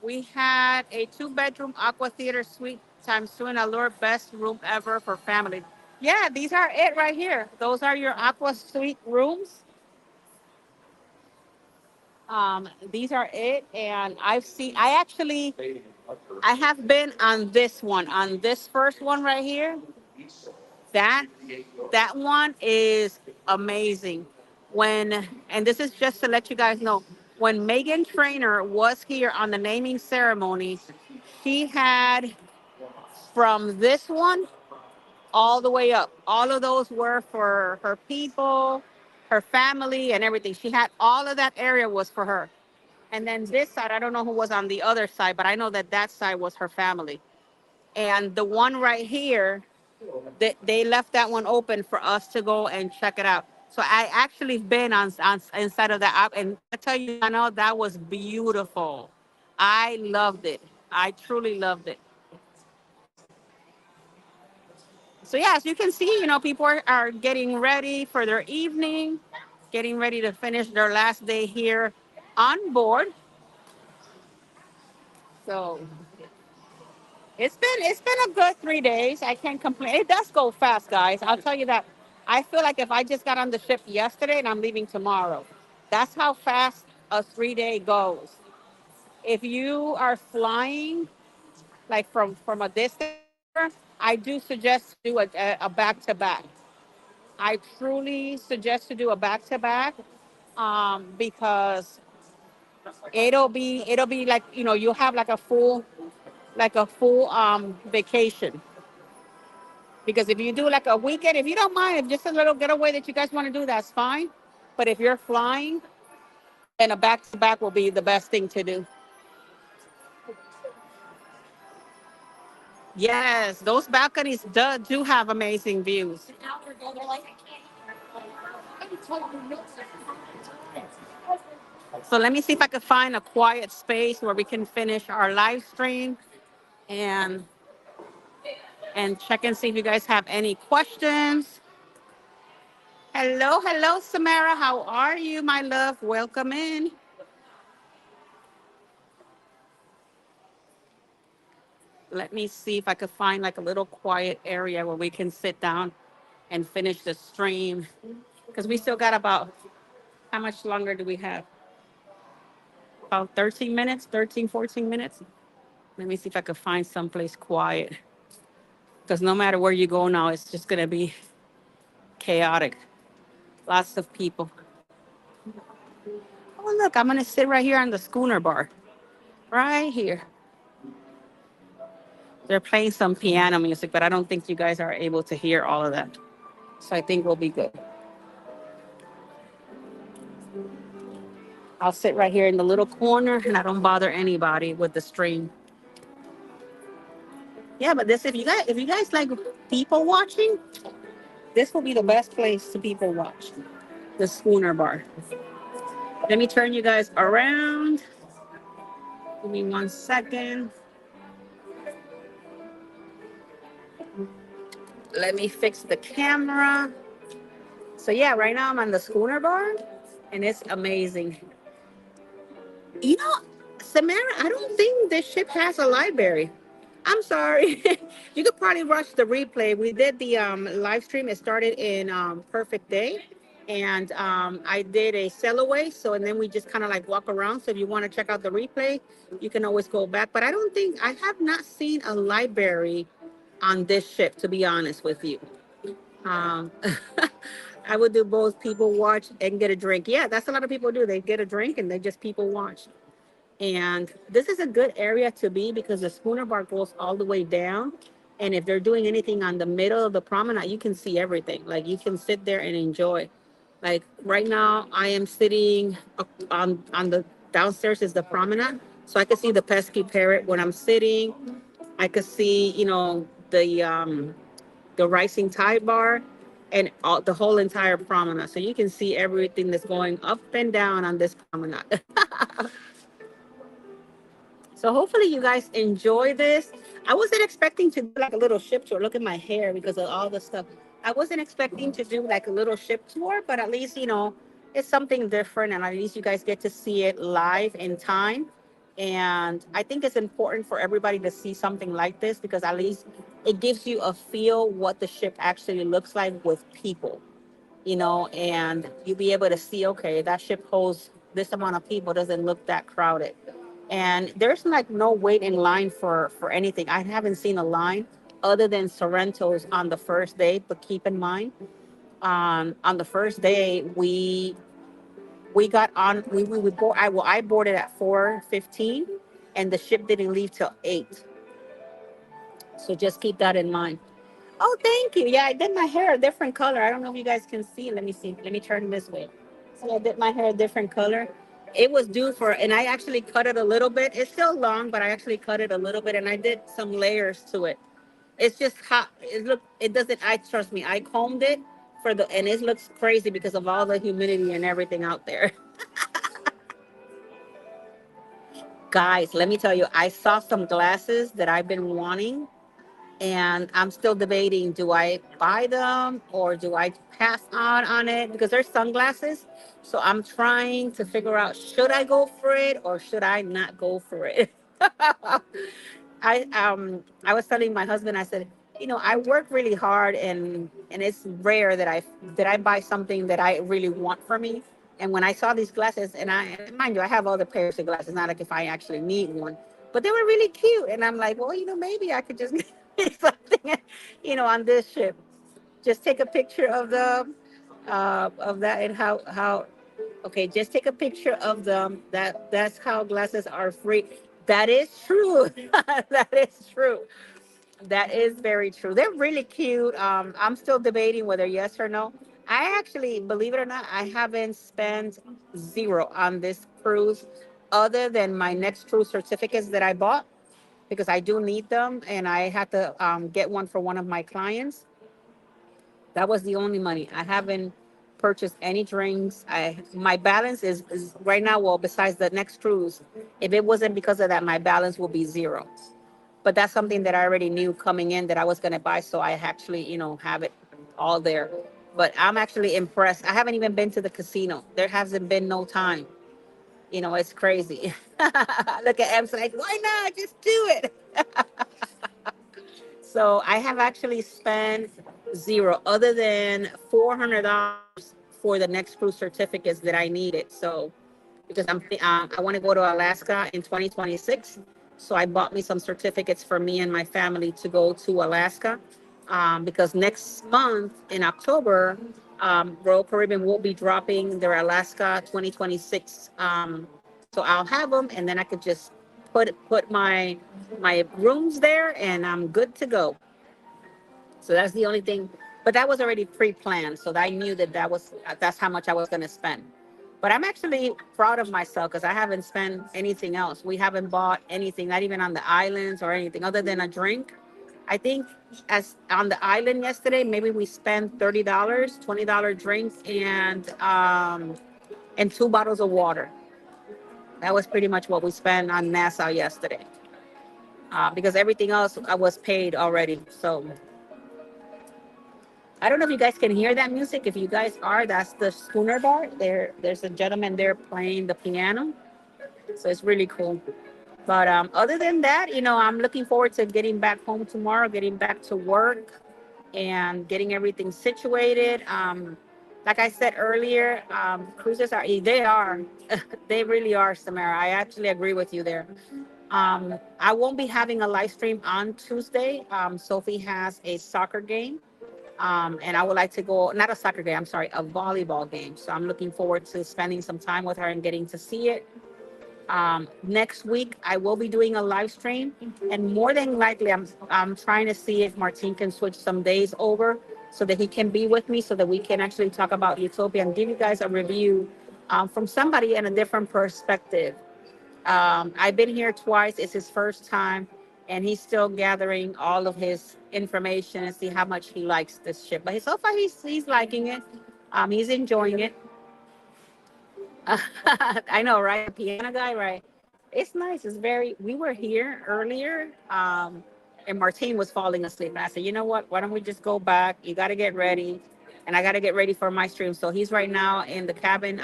We had a two-bedroom aqua theater suite times two and allure, best room ever for family. Yeah, these are it right here. Those are your aqua suite rooms. These are it, and I have been on this one, on this first one right here. That that one is amazing. And this is just to let you guys know, when Megan Trainor was here on the naming ceremony, she had from this one all the way up. All of those were for her people, her family, and everything. She had all of that area was for her. And then this side, I don't know who was on the other side, but I know that that side was her family. And the one right here, they left that one open for us to go and check it out. So I actually been on inside of that app, and I tell you, I know that was beautiful. I loved it. I truly loved it. So yeah, as you can see, people are getting ready for their evening, getting ready to finish their last day here on board. So it's been a good 3 days. I can't complain. It does go fast, guys. I'll tell you that. I feel like if I just got on the ship yesterday and I'm leaving tomorrow, that's how fast a 3 day goes. If you are flying like from a distance, I do suggest to do a back to back. I truly suggest to do a back to back, because it'll be like you'll have like a full vacation. Because if you do like a weekend, if you don't mind, if just a little getaway that you guys want to do, that's fine. But if you're flying, then a back to back will be the best thing to do. Yes, those balconies do have amazing views. So let me see if I can find a quiet space where we can finish our live stream and check and see if you guys have any questions. Hello, hello, Samara. How are you, my love? Welcome in. Let me see if I could find like a little quiet area where we can sit down and finish the stream. Because we still got about, how much longer do we have? About 13 minutes, 13, 14 minutes. Let me see if I could find someplace quiet. Because no matter where you go now, it's just going to be chaotic. Lots of people. Oh, look, I'm going to sit right here on the schooner bar. Right here. They're playing some piano music, but I don't think you guys are able to hear all of that. So I think we'll be good. I'll sit right here in the little corner and I don't bother anybody with the stream. Yeah, but this if you guys like people watching, this will be the best place to people watch. The schooner bar. Let me turn you guys around. Give me 1 second. Let me fix the camera. So yeah, right now I'm on the schooner bar and it's amazing. You know, Samara, I don't think this ship has a library. I'm sorry. You could probably watch the replay. We did the live stream. It started in Perfect Day. And I did a sell away. So, and then we just kind of like walk around. So if you want to check out the replay, you can always go back. But I have not seen a library on this ship, to be honest with you. Um, I would do both people watch and get a drink. Yeah, that's a lot of people do. They get a drink and they just people watch. And this is a good area to be because the schooner bar goes all the way down And if they're doing anything on the middle of the promenade, you can see everything. Like you can sit there and enjoy. Like right now, I am sitting on the downstairs is the promenade, so I can see the pesky parrot when I'm sitting. I could see, the rising tide bar, and the whole entire promenade. So you can see everything that's going up and down on this promenade. So hopefully you guys enjoy this. I wasn't expecting to do like a little ship tour. Look at my hair because of all the stuff. I wasn't expecting to do like a little ship tour, but at least, it's something different, and at least you guys get to see it live in time. And I think it's important for everybody to see something like this because at least it gives you a feel what the ship actually looks like with people, and you'll be able to see, okay, that ship holds this amount of people, doesn't look that crowded. And there's like no wait in line for anything. I haven't seen a line other than Sorrento's on the first day, but keep in mind, on the first day we got on we would board I boarded at 4:15, and the ship didn't leave till 8. So just keep that in mind. Oh, thank you. Yeah, I did my hair a different color. I don't know if you guys can see. Let me see. Let me turn this way. So I did my hair a different color. It was due for, and I actually cut it a little bit. It's still long, but I actually cut it a little bit, and I did some layers to it. It's just hot. It doesn't. I trust me. I combed it and it looks crazy because of all the humidity and everything out there. Guys, let me tell you, I saw some glasses that I've been wanting, and I'm still debating, do I buy them or do I pass on it, because they're sunglasses. So I'm trying to figure out, should I go for it or should I not go for it? I was telling my husband, I said, I work really hard, and it's rare that I buy something that I really want for me. And when I saw these glasses, and mind you, I have other pairs of glasses, not like if I actually need one, but they were really cute. And I'm like, well, maybe I could just get something, on this ship. Just take a picture of that, and how. Okay, just take a picture of them. That's how glasses are free. That is true. That is true. That is very true. They're really cute. I'm still debating whether yes or no. I actually, believe it or not, I haven't spent zero on this cruise, other than my next cruise certificates that I bought because I do need them, and I had to get one for one of my clients. That was the only money. I haven't purchased any drinks. My balance is right now, well, besides the next cruise, if it wasn't because of that, my balance will be zero. But that's something that I already knew coming in that I was going to buy, so I actually, have it all there. But I'm actually impressed. I haven't even been to the casino. There hasn't been no time. It's crazy. Look at Em's like, why not? Just do it. So I have actually spent zero, other than $400 for the next cruise certificates that I needed. So because I want to go to Alaska in 2026, so I bought me some certificates for me and my family to go to Alaska. Because next month in October, Royal Caribbean will be dropping their Alaska 2026. So I'll have them, and then I could just put my rooms there, and I'm good to go. So that's the only thing. But that was already pre-planned, so I knew that's how much I was going to spend. But I'm actually proud of myself because I haven't spent anything else. We haven't bought anything, not even on the islands or anything other than a drink. I think as on the island yesterday, maybe we spent $30, $20 drinks, and 2 bottles of water. That was pretty much what we spent on Nassau yesterday. Because everything else was paid already. So I don't know if you guys can hear that music. If you guys are, that's the Schooner Bar. There's a gentleman there playing the piano. So it's really cool. But other than that, I'm looking forward to getting back home tomorrow, getting back to work, and getting everything situated. Like I said earlier, cruises they really are, Samara. I actually agree with you there. I won't be having a live stream on Tuesday. Sophie has a soccer game. And I would like to go, not a soccer game, I'm sorry, a volleyball game. So I'm looking forward to spending some time with her and getting to see it. Next week, I will be doing a live stream, and more than likely, I'm trying to see if Martin can switch some days over so that he can be with me, so that we can actually talk about Utopia and give you guys a review from somebody in a different perspective. I've been here twice; it's his first time, and he's still gathering all of his information and see how much he likes this ship. But so far, he's liking it. He's enjoying it. I know, right? The piano guy, right? It's nice. It's very. We were here earlier, and Martine was falling asleep. And I said, you know what? Why don't we just go back? You got to get ready, and I got to get ready for my stream. So he's right now in the cabin.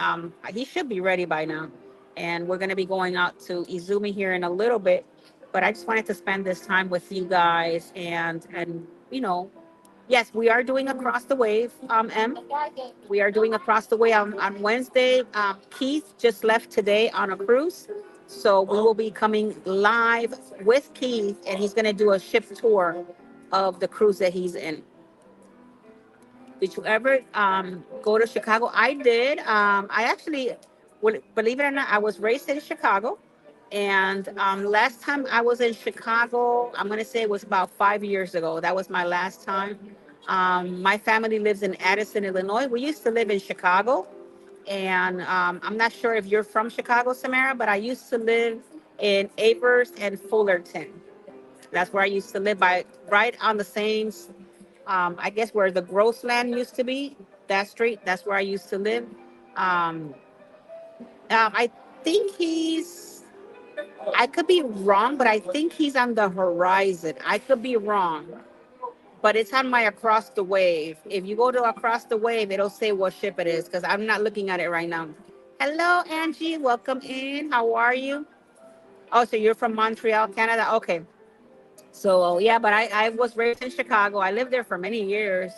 He should be ready by now, and we're gonna be going out to Izumi here in a little bit. But I just wanted to spend this time with you guys, and yes, we are doing across the wave. M. We are doing across the way on Wednesday. Keith just left today on a cruise. So we will be coming live with Keith, and he's going to do a ship tour of the cruise that he's in. Did you ever go to Chicago? I did. I actually, believe it or not, I was raised in Chicago. And last time I was in Chicago, I'm going to say it was about 5 years ago. That was my last time. My family lives in Addison, Illinois. We used to live in Chicago. And I'm not sure if you're from Chicago, Samara, but I used to live in Avers and Fullerton. That's where I used to live by right on the same I guess where the Grossland used to be, that street, that's where I used to live. Um, I think I could be wrong, but I think he's on the horizon. I could be wrong, but it's on my across the wave. If you go to across the wave, it'll say what ship it is because I'm not looking at it right now. Hello, Angie. Welcome in. How are you? Oh, so you're from Montreal, Canada? Okay. So yeah, but I was raised in Chicago. I lived there for many years,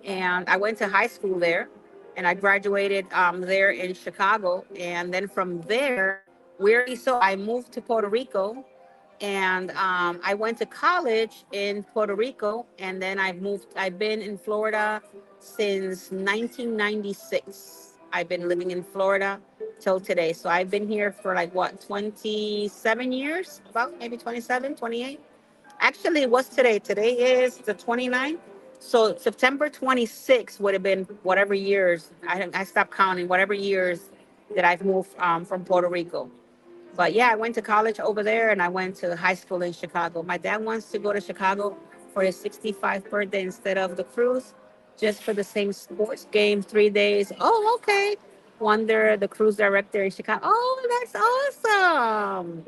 and I went to high school there, and I graduated there in Chicago, and then from there, weirdly so, I moved to Puerto Rico, and I went to college in Puerto Rico, and then I moved. I've been in Florida since 1996. I've been living in Florida till today. So I've been here for like what, 27 years, about maybe 27, 28. Actually, what's today? Today is the 29th. So September 26th would have been whatever years, I stopped counting, whatever years that I've moved from Puerto Rico. But yeah, I went to college over there and I went to high school in Chicago. My dad wants to go to Chicago for his 65th birthday instead of the cruise, just for the same sports game, 3 days. Oh, okay. Wonder the cruise director in Chicago. Oh, that's awesome.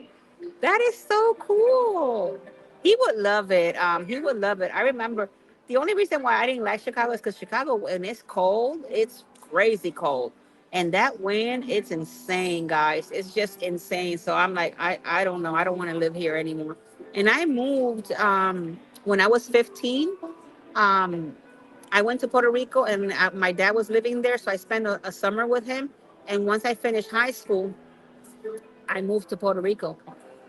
That is so cool. He would love it. He would love it. I remember the only reason why I didn't like Chicago is because Chicago, when it's cold, it's crazy cold. And that wind, it's insane, guys. It's just insane. So I'm like, I don't know. I don't want to live here anymore. And I moved when I was 15. Um, I went to Puerto Rico and my dad was living there. So I spent a summer with him. And once I finished high school, I moved to Puerto Rico.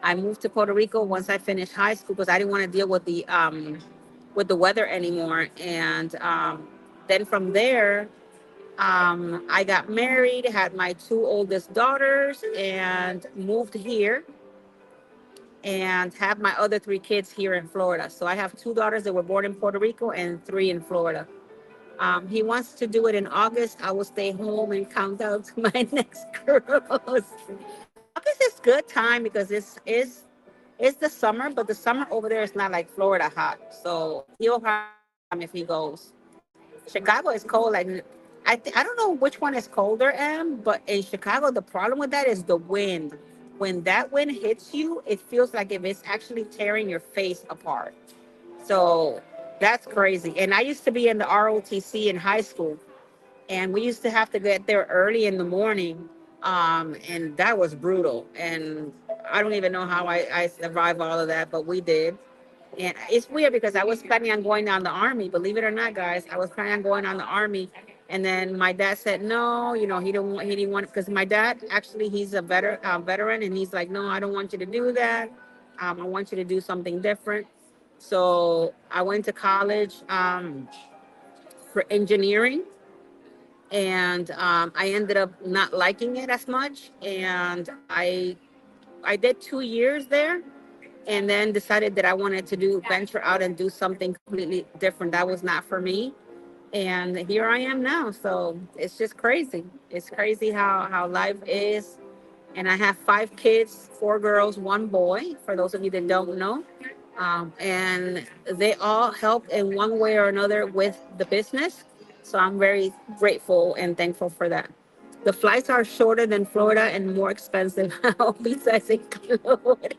I moved to Puerto Rico once I finished high school because I didn't want to deal with the weather anymore. And then from there, I got married, had my two oldest daughters, and moved here and have my other three kids here in Florida. So I have two daughters that were born in Puerto Rico and three in Florida. He wants to do it in August. I will stay home and count down to my next cruise. August is good time because it's the summer, but the summer over there is not like Florida hot. So he'll have a good time if he goes. Chicago is cold. Like I don't know which one is colder, but in Chicago the problem with that is the wind. When that wind hits you, it feels like if it's actually tearing your face apart. So that's crazy. And I used to be in the ROTC in high school, and we used to have to get there early in the morning, and that was brutal. And I don't even know how I survived all of that, but we did. And it's weird because I was planning on going down the army. Believe it or not, guys, I was planning on going on the army, and then my dad said no. He didn't want, because my dad actually, he's a veteran, and he's like, no, I don't want you to do that. I want you to do something different. So I went to college for engineering, and I ended up not liking it as much, and I I did 2 years there, and then decided that I wanted to do venture out and do something completely different. That was not for me. And here I am now. So it's just crazy. It's crazy how life is. And I have 5 kids, 4 girls, 1 boy, for those of you that don't know. And they all help in one way or another with the business. So I'm very grateful and thankful for that. The flights are shorter than Florida and more expensive. Pizza is included.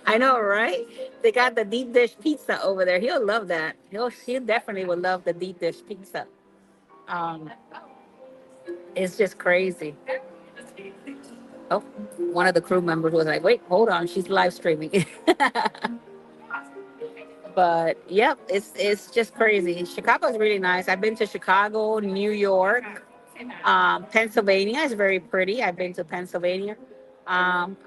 I know, right? They got the deep dish pizza over there. He'll love that. He definitely would love the deep dish pizza. Um, it's just crazy. Oh, one of the crew members was like, "Wait, hold on, she's live streaming." But yep, it's just crazy. Chicago is really nice. I've been to Chicago, New York, Pennsylvania is very pretty. I've been to Pennsylvania. I'm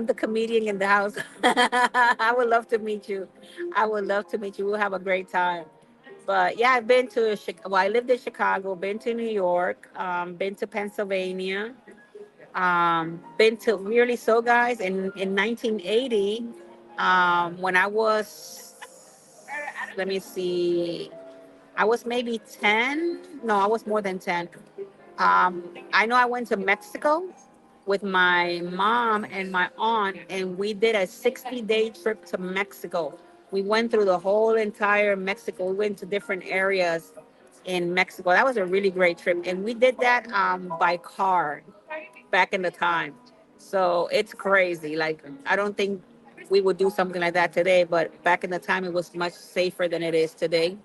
the comedian in the house. I would love to meet you. I would love to meet you. We'll have a great time. But yeah, I've been to well, I lived in Chicago, been to New York, been to Pennsylvania, been to really so guys in 1980, when I was, let me see, I was maybe 10. No, I was more than 10. I know I went to Mexico with my mom and my aunt, and we did a 60-day trip to Mexico. We went through the whole entire Mexico. We went to different areas in Mexico. That was a really great trip, and we did that by car back in the time. So it's crazy. Like, I don't think we would do something like that today, but back in the time, it was much safer than it is today.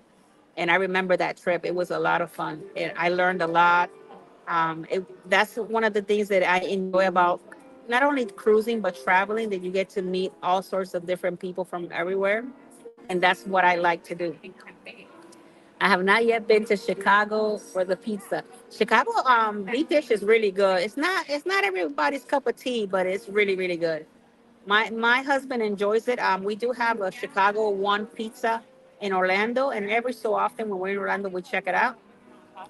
And I remember that trip. It was a lot of fun. And I learned a lot. That's one of the things that I enjoy about not only cruising but traveling, that you get to meet all sorts of different people from everywhere, and that's what I like to do. I have not yet been to Chicago for the pizza. Chicago deep dish is really good. It's not everybody's cup of tea, but it's really good. My husband enjoys it. We do have a Chicago One pizza in Orlando, and every so often when we're in Orlando, we check it out.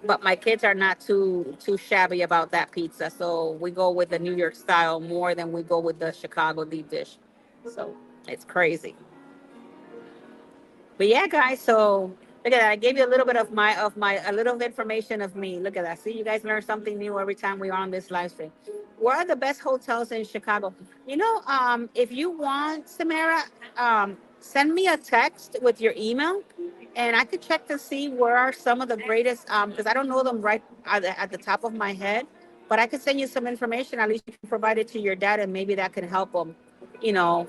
But my kids are not too shabby about that pizza, so we go with the New York style more than we go with the Chicago deep dish. So it's crazy. But yeah, guys, so look at that. I gave you a little bit of my a little information of me. Look at that. See, you guys learn something new every time we're on this live stream. Where are the best hotels in Chicago? If you want, Samara, send me a text with your email, and I could check to see where are some of the greatest. Because I don't know them right at the top of my head, but I could send you some information. At least you can provide it to your dad, and maybe that can help them,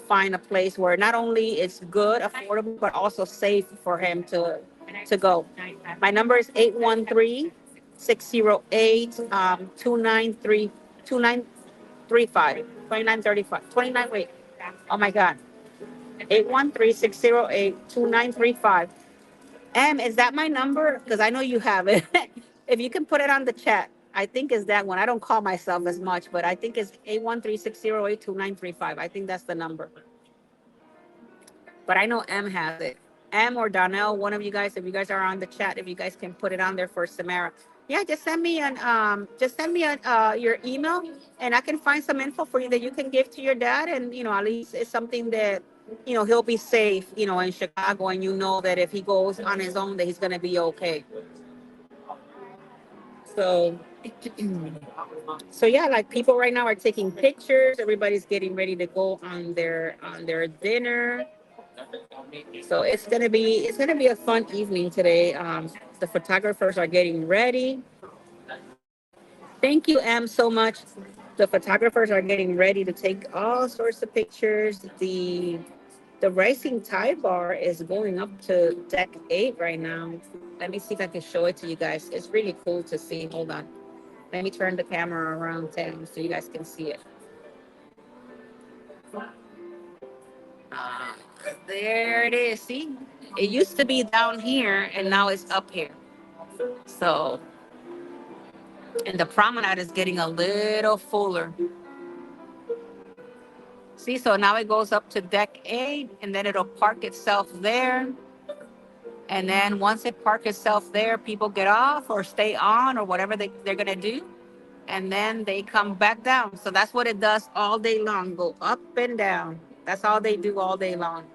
find a place where not only it's good, affordable, but also safe for him to go. My number is 813-608 293 2935 2935 29. Wait, oh my God, 813-608-2935. Is that my number? Because I know you have it. If you can put it on the chat, I think it's that one. I don't call myself as much, but I think it's 813-608-2935. I think that's the number. But I know M has it. M or Donnell, one of you guys, if you guys are on the chat, if you guys can put it on there for Samara. Yeah, just send me your email, and I can find some info for you that you can give to your dad, and at least it's something that he'll be safe, in Chicago, and that if he goes on his own, that he's gonna be okay. So, so yeah, like people right now are taking pictures. Everybody's getting ready to go on their dinner. So it's gonna be a fun evening today. The photographers are getting ready. Thank you, Em, so much. The photographers are getting ready to take all sorts of pictures. The Racing Tide Bar is going up to deck 8 right now. Let me see if I can show it to you guys. It's really cool to see. Hold on. Let me turn the camera around, Tam, so you guys can see it. Uh, there it is. See, it used to be down here, and now it's up here. So, and the promenade is getting a little fuller. See, so now it goes up to deck 8, and then it'll park itself there. And then once it park itself there, people get off or stay on or whatever they're gonna do. and then they come back down. So that's what it does all day long, go up and down. That's all they do all day long.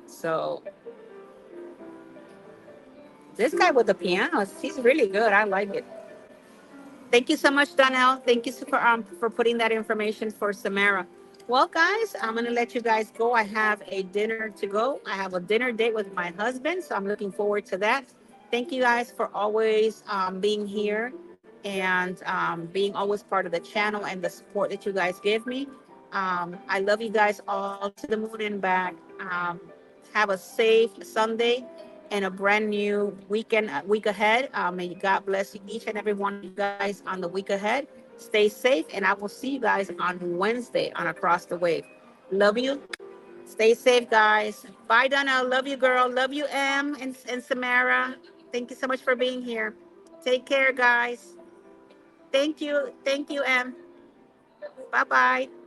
So this guy with the piano, he's really good. I like it. Thank you so much, Donnell. Thank you for putting that information for Samara. Well, guys, I'm gonna let you guys go. I have a dinner to go. I have a dinner date with my husband, so I'm looking forward to that. Thank you guys for always being here and being always part of the channel and the support that you guys give me. I love you guys all to the moon and back. Have a safe Sunday and a brand new week ahead. May God bless each and every one of you guys on the week ahead. Stay safe, and I will see you guys on Wednesday on Across the Wave. Love you. Stay safe, guys. Bye, Donna. Love you, girl. Love you, Em and Samara. Thank you so much for being here. Take care, guys. Thank you. Thank you, Em. Bye bye.